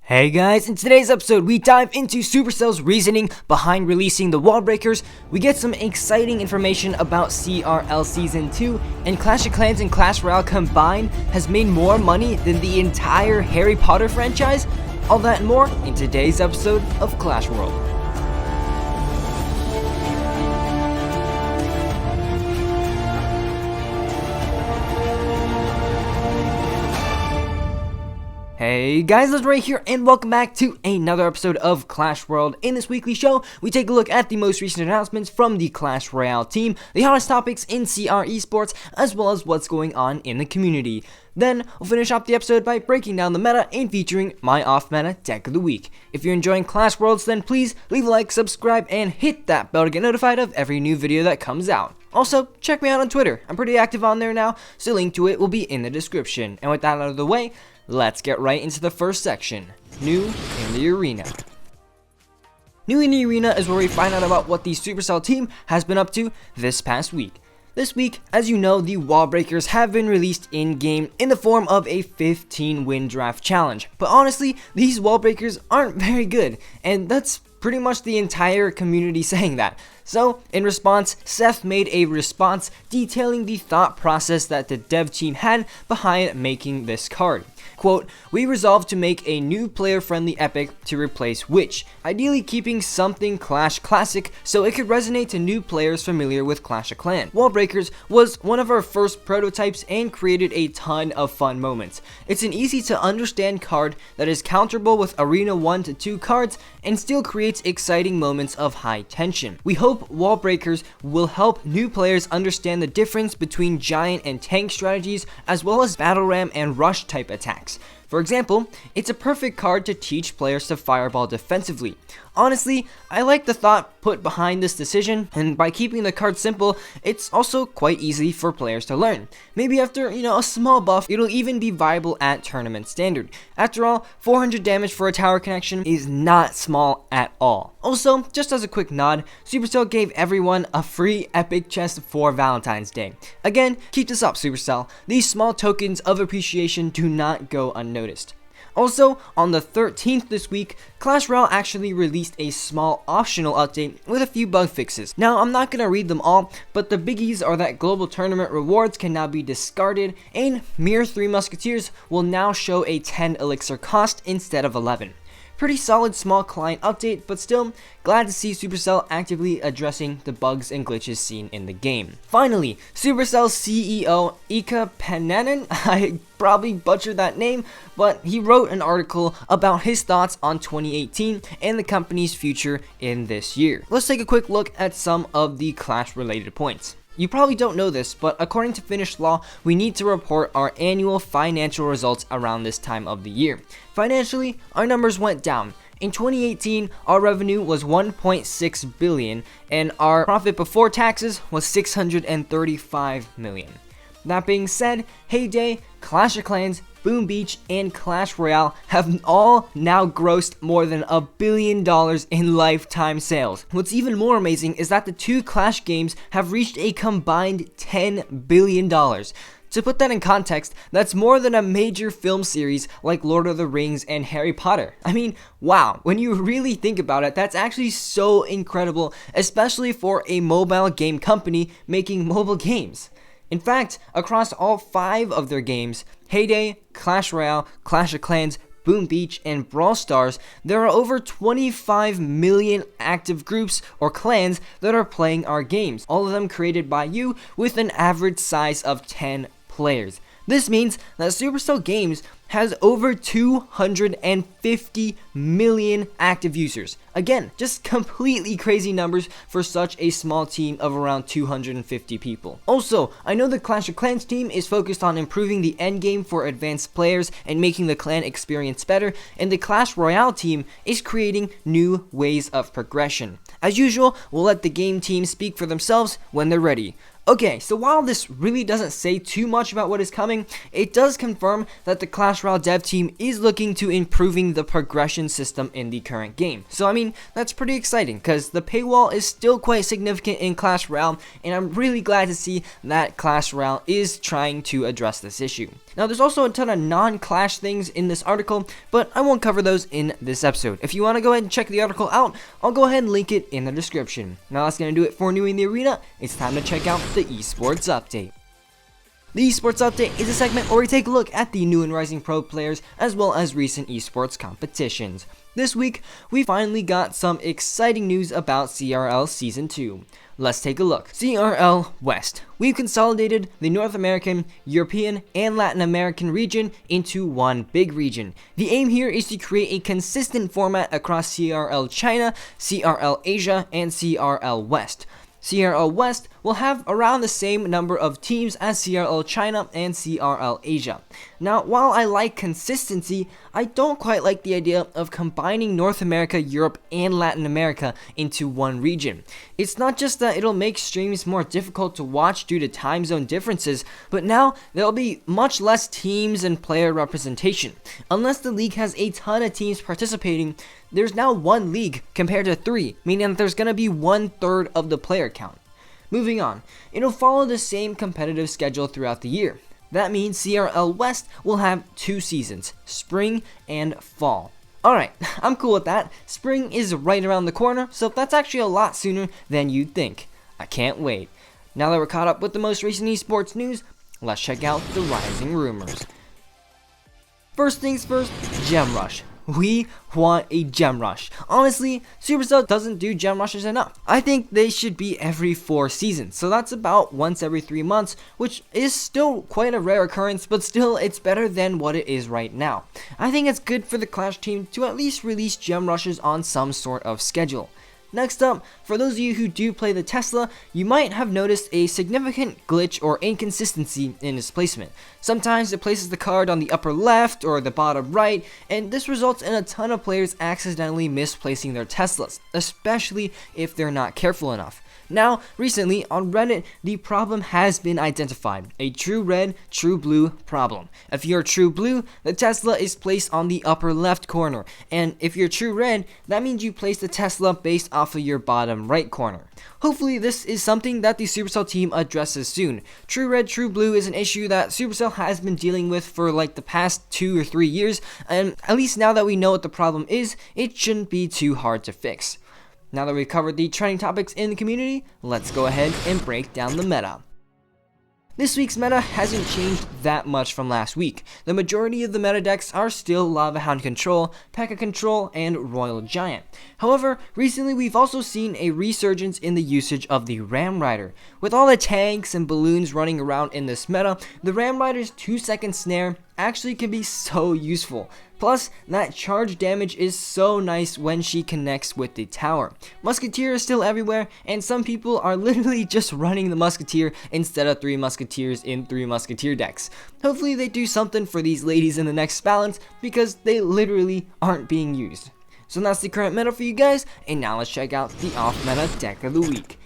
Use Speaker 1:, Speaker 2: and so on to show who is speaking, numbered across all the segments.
Speaker 1: Hey guys, in today's episode we dive into Supercell's reasoning behind releasing the Wall Breakers, we get some exciting information about CRL Season 2, and Clash of Clans and Clash Royale combined has made more money than the entire Harry Potter franchise. All that and more in today's episode of Clash World. Hey guys, Legendaray here, and welcome back to another episode of Clash World. In this weekly show, we take a look at the most recent announcements from the Clash Royale team, the hottest topics in CR eSports, as well as what's going on in the community. Then, we'll finish off the episode by breaking down the meta and featuring my off-meta deck of the week. If you're enjoying Clash Worlds, then please leave a like, subscribe, and hit that bell to get notified of every new video that comes out. Also, check me out on Twitter. I'm pretty active on there now, so a link to it will be in the description. And with that out of the way, let's get right into the first section, New in the Arena. New in the Arena is where we find out about what the Supercell team has been up to this past week. This week, as you know, the Wall Breakers have been released in-game in the form of a 15-win draft challenge. But honestly, these Wall Breakers aren't very good, and that's pretty much the entire community saying that. So, in response, Seth made a response detailing the thought process that the dev team had behind making this card. Quote, "We resolved to make a new player-friendly epic to replace Witch, ideally keeping something Clash classic so it could resonate to new players familiar with Clash of Clans. Wall Breakers was one of our first prototypes and created a ton of fun moments. It's an easy to understand card that is counterable with Arena 1 to 2 cards and still creates exciting moments of high tension. We hope Wall Breakers will help new players understand the difference between giant and tank strategies as well as battle ram and rush type attacks. For example, it's a perfect card to teach players to fireball defensively. Honestly, I like the thought put behind this decision, and by keeping the card simple, it's also quite easy for players to learn. Maybe after, a small buff, it'll even be viable at tournament standard. After all, 400 damage for a tower connection is not small at all. Also, just as a quick nod, Supercell gave everyone a free epic chest for Valentine's Day. Again, keep this up, Supercell. These small tokens of appreciation do not go unnoticed. Also, on the 13th this week, Clash Royale actually released a small optional update with a few bug fixes. Now, I'm not going to read them all, but the biggies are that global tournament rewards can now be discarded, and Mere 3 Musketeers will now show a 10 elixir cost instead of 11. Pretty solid small client update, but still glad to see Supercell actively addressing the bugs and glitches seen in the game. Finally, Supercell CEO Ika Pananen, I probably butchered that name, but he wrote an article about his thoughts on 2018 and the company's future in this year. Let's take a quick look at some of the Clash related points. You probably don't know this, but according to Finnish law, we need to report our annual financial results around this time of the year. Financially, our numbers went down. In 2018, our revenue was 1.6 billion and our profit before taxes was 635 million. That being said, Heyday, Clash of Clans, Boom Beach, and Clash Royale have all now grossed more than $1 billion in lifetime sales. What's even more amazing is that the two Clash games have reached a combined $10 billion. To put that in context, that's more than a major film series like Lord of the Rings and Harry Potter. I mean, wow, when you really think about it, that's actually so incredible, especially for a mobile game company making mobile games. In fact, across all 5 of their games, Heyday, Clash Royale, Clash of Clans, Boom Beach, and Brawl Stars, there are over 25 million active groups or clans that are playing our games, all of them created by you with an average size of 10 players. This means that Supercell Games has over 250 million active users. Again, just completely crazy numbers for such a small team of around 250 people. Also, I know the Clash of Clans team is focused on improving the endgame for advanced players and making the clan experience better, and the Clash Royale team is creating new ways of progression. As usual, we'll let the game team speak for themselves when they're ready. Okay, so while this really doesn't say too much about what is coming, it does confirm that the Clash Royale dev team is looking to improving the progression system in the current game. So I mean, that's pretty exciting because the paywall is still quite significant in Clash Royale, and I'm really glad to see that Clash Royale is trying to address this issue. Now there's also a ton of non-Clash things in this article, but I won't cover those in this episode. If you want to go ahead and check the article out, I'll go ahead and link it in the description. Now that's going to do it for New in the Arena. It's time to check out the eSports Update. The eSports Update is a segment where we take a look at the new and rising pro players as well as recent eSports competitions. This week, we finally got some exciting news about CRL Season 2. Let's take a look. CRL West. We've consolidated the North American, European, and Latin American region into one big region. The aim here is to create a consistent format across CRL China, CRL Asia, and CRL West. CRL West will have around the same number of teams as CRL China and CRL Asia. Now, while I like consistency, I don't quite like the idea of combining North America, Europe, and Latin America into one region. It's not just that it'll make streams more difficult to watch due to time zone differences, but now there'll be much less teams and player representation. Unless the league has a ton of teams participating, there's now one league compared to 3, meaning that there's going to be 1/3 of the player count. Moving on, it'll follow the same competitive schedule throughout the year. That means CRL West will have 2 seasons, spring and fall. Alright, I'm cool with that. Spring is right around the corner, so that's actually a lot sooner than you'd think. I can't wait. Now that we're caught up with the most recent esports news, let's check out the rising rumors. First things first, Gem Rush. We want a gem rush. Honestly, Supercell doesn't do gem rushes enough. I think they should be every 4 seasons, so that's about once every 3 months, which is still quite a rare occurrence, but still it's better than what it is right now. I think it's good for the Clash team to at least release gem rushes on some sort of schedule. Next up, for those of you who do play the Tesla, you might have noticed a significant glitch or inconsistency in its placement. Sometimes it places the card on the upper left or the bottom right, and this results in a ton of players accidentally misplacing their Teslas, especially if they're not careful enough. Now, recently, on Reddit, the problem has been identified. A true red, true blue problem. If you're true blue, the Tesla is placed on the upper left corner. And if you're true red, that means you place the Tesla based off of your bottom right corner. Hopefully, this is something that the Supercell team addresses soon. True red, true blue is an issue that Supercell has been dealing with for like the past 2 or 3 years. And at least now that we know what the problem is, it shouldn't be too hard to fix. Now that we've covered the trending topics in the community, let's go ahead and break down the meta. This week's meta hasn't changed that much from last week. The majority of the meta decks are still Lava Hound Control, P.E.K.K.A. Control, and Royal Giant. However, recently we've also seen a resurgence in the usage of the Ram Rider. With all the tanks and balloons running around in this meta, the Ram Rider's 2-second snare actually can be so useful. Plus, that charge damage is so nice when she connects with the tower. Musketeer is still everywhere, and some people are literally just running the Musketeer instead of 3 Musketeers in 3 Musketeer decks. Hopefully they do something for these ladies in the next balance, because they literally aren't being used. So that's the current meta for you guys, and now let's check out the off-meta deck of the week.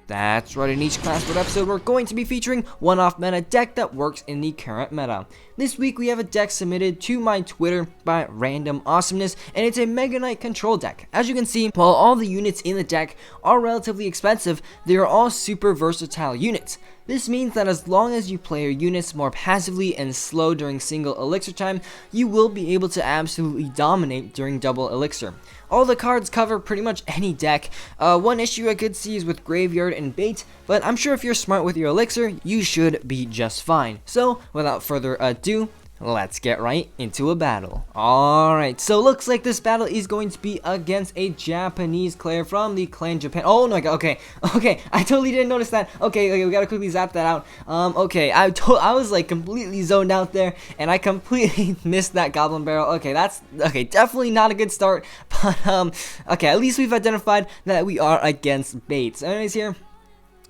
Speaker 1: That's right, in each Clash World episode, we're going to be featuring one off-meta deck that works in the current meta. This week, we have a deck submitted to my Twitter by Random Awesomeness, and it's a Mega Knight control deck. As you can see, while all the units in the deck are relatively expensive, they are all super versatile units. This means that as long as you play your units more passively and slow during single elixir time, you will be able to absolutely dominate during double elixir. All the cards cover pretty much any deck. One issue I could see is with Graveyard and Bait, but I'm sure if you're smart with your elixir, you should be just fine. So, without further ado, let's get right into a battle. Alright, so looks like this battle is going to be against a Japanese player from the clan Japan. Oh my god, okay, I totally didn't notice that. Okay, we gotta quickly zap that out. Okay, I was like completely zoned out there, and I completely missed that Goblin Barrel. Okay, that's, definitely not a good start, but okay, at least we've identified that we are against Baits. Anyways here,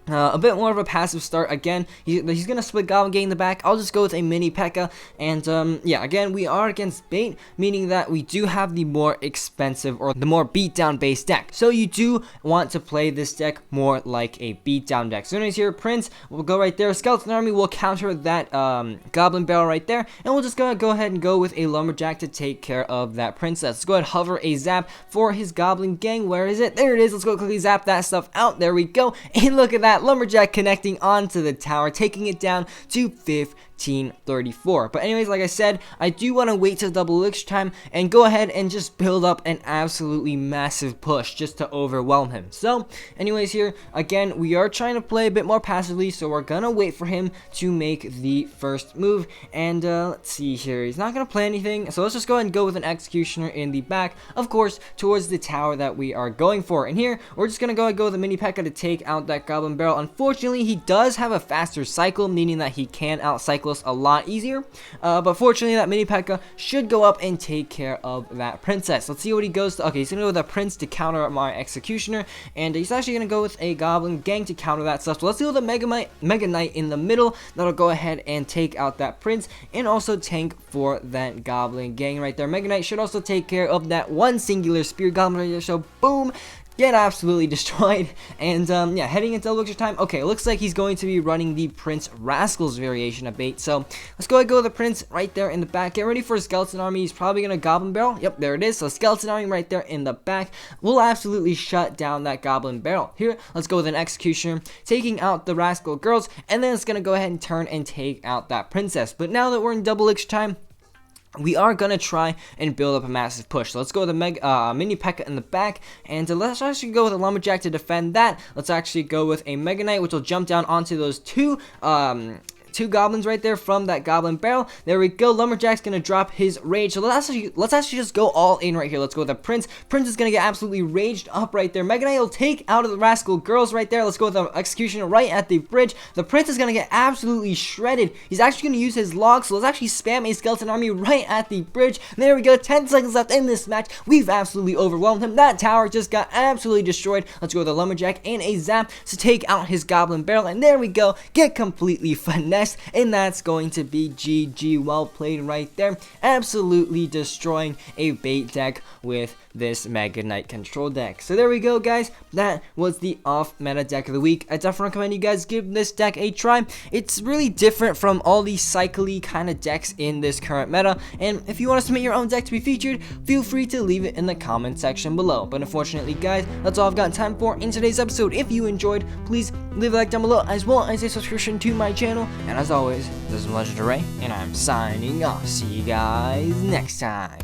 Speaker 1: A bit more of a passive start. Again, he's going to split Goblin Gang in the back. I'll just go with a mini P.E.K.K.A. And yeah, again, we are against bait, meaning that we do have the more expensive or the more beatdown based deck. So you do want to play this deck more like a beatdown deck. So anyways, here, Prince will go right there. Skeleton Army will counter that Goblin Barrel right there. And we'll just go ahead and go with a Lumberjack to take care of that Princess. Let's go ahead and hover a zap for his Goblin Gang. Where is it? There it is. Let's go quickly zap that stuff out. There we go. And look at that. Lumberjack connecting onto the tower, taking it down to 1534. But anyways, like I said, I do want to wait till double elixir time and go ahead and just build up an absolutely massive push just to overwhelm him. So anyways, here again, we are trying to play a bit more passively, so we're gonna wait for him to make the first move. And let's see here, he's not gonna play anything, so let's just go ahead and go with an executioner in the back, of course, towards the tower that we are going for. And here we're just gonna go with a mini P.E.K.K.A. to take out that Goblin Barrel. Unfortunately, he does have a faster cycle, meaning that he can outcycle us a lot easier, but fortunately that mini P.E.K.K.A. should go up and take care of that Princess. Let's see what he goes to. Okay, he's gonna go with a Prince to counter my Executioner, and he's actually gonna go with a Goblin Gang to counter that stuff. So let's deal with a Mega Knight in the middle that'll go ahead and take out that Prince and also tank for that Goblin Gang right there. Mega Knight should also take care of that one singular Spear Goblin right there, so boom, get absolutely destroyed. And yeah, heading into elixir time. Okay, it looks like he's going to be running the Prince Rascals variation of bait, so let's go ahead and go with the Prince right there in the back. Get ready for a Skeleton Army. He's probably gonna Goblin Barrel. Yep, there it is. So Skeleton Army right there in the back will absolutely shut down that Goblin Barrel. Here, let's go with an Executioner, taking out the Rascal Girls, and then it's gonna go ahead and turn and take out that Princess. But now that we're in double elixir time, we are going to try and build up a massive push. So let's go with a mini P.E.K.K.A. in the back, and let's actually go with a Lumberjack to defend that. Let's actually go with a Mega Knight, which will jump down onto those two goblins right there from that Goblin Barrel. There we go. Lumberjack's gonna drop his rage. So let's actually just go all in right here. Let's go with the Prince. Prince is gonna get absolutely raged up right there. Mega Knight will take out of the Rascal Girls right there. Let's go with the Executioner right at the bridge. The Prince is gonna get absolutely shredded. He's actually gonna use his log, so let's actually spam a Skeleton Army right at the bridge. There we go. 10 seconds left in this match. We've absolutely overwhelmed him. That tower just got absolutely destroyed. Let's go with a Lumberjack and a Zap to take out his Goblin Barrel, and there we go. Get completely finessed. And that's going to be GG. Well played right there. Absolutely destroying a bait deck with this Mega Knight control deck. So there we go, guys. That was the off meta deck of the week. I definitely recommend you guys give this deck a try. It's really different from all these cycly kind of decks in this current meta, and if you want to submit your own deck to be featured, feel free to leave it in the comment section below. But unfortunately, guys, that's all I've got time for in today's episode. If you enjoyed, please leave a like down below, as well as a subscription to my channel. And as always, this is Legendaray, and I'm signing off. See you guys next time.